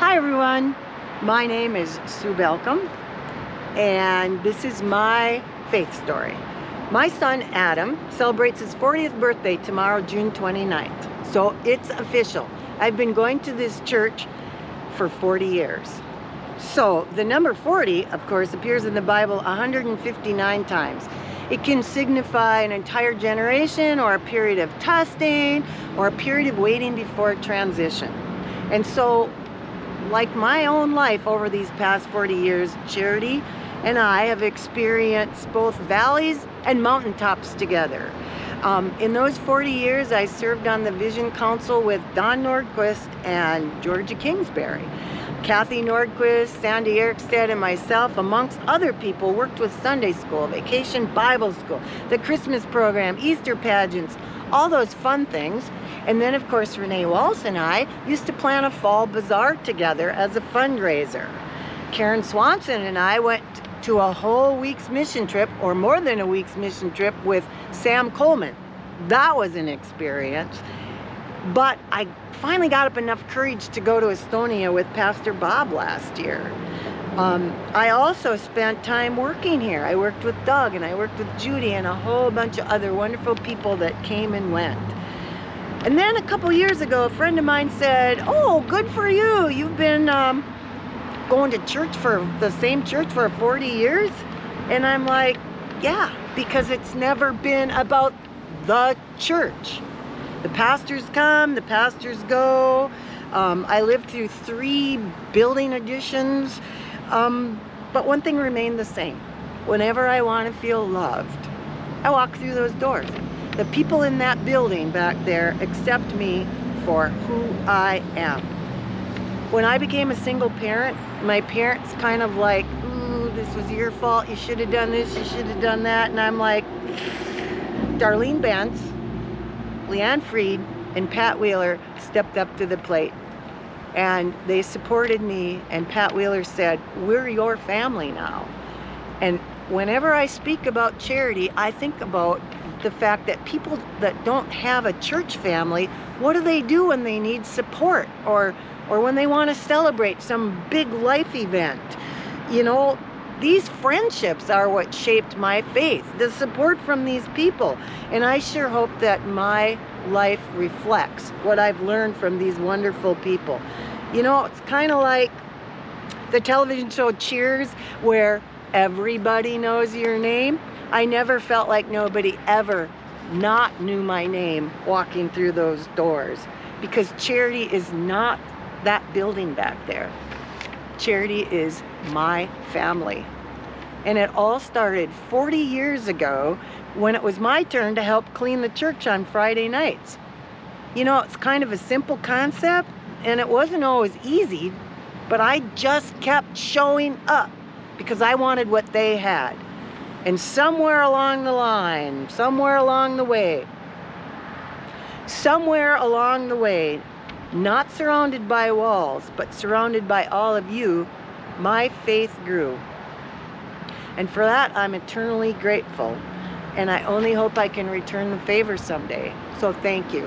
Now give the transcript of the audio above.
Hi everyone, my name is Sue Belcom, and this is my faith story. My son Adam celebrates his 40th birthday tomorrow, June 29th. So it's official. I've been going to this church for 40 years. So the number 40, of course, appears in the Bible 159 times. It can signify an entire generation, or a period of testing, or a period of waiting before transition. And so, like my own life over these past 40 years, Charity and I have experienced both valleys and mountaintops together. In those 40 years, I served on the Vision Council with Don Nordquist and Georgia Kingsbury. Kathy Nordquist, Sandy Erikstead, and myself, amongst other people, worked with Sunday school, Vacation Bible School, the Christmas program, Easter pageants, all those fun things. And then, of course, Renee Walsh and I used to plan a fall bazaar together as a fundraiser. Karen Swanson and I went to a whole week's mission trip, or more than a week's mission trip, with Sam Coleman. That was an experience. But I finally got up enough courage to go to Estonia with Pastor Bob last year. I also spent time working here. I worked with Doug, and I worked with Judy, and a whole bunch of other wonderful people that came and went. And then a couple years ago, a friend of mine said, "Oh, good for you. You've been going to church, for the same church, for 40 years?" And I'm like, yeah, because it's never been about the church. The pastors come, the pastors go. I lived through 3 building additions. But one thing remained the same. Whenever I want to feel loved, I walk through those doors. The people in that building back there accept me for who I am. When I became a single parent, my parents kind of like, "Ooh, this was your fault. You should have done this, you should have done that." And I'm like, Darlene Bentz, Leanne Freed, and Pat Wheeler stepped up to the plate. And they supported me, and Pat Wheeler said, "We're your family now." And whenever I speak about charity, I think about the fact that people that don't have a church family, what do they do when they need support, or when they want to celebrate some big life event? You know, these friendships are what shaped my faith, the support from these people. And I sure hope that my life reflects what I've learned from these wonderful people. You know, it's kind of like the television show Cheers, where everybody knows your name. I never felt like nobody ever not knew my name walking through those doors, because Charity is not that building back there. Charity is my family. And it all started 40 years ago when it was my turn to help clean the church on Friday nights. You know, it's kind of a simple concept, and it wasn't always easy, but I just kept showing up because I wanted what they had. And somewhere along the line, somewhere along the way, not surrounded by walls, but surrounded by all of you, my faith grew. And for that, I'm eternally grateful. And I only hope I can return the favor someday. So thank you.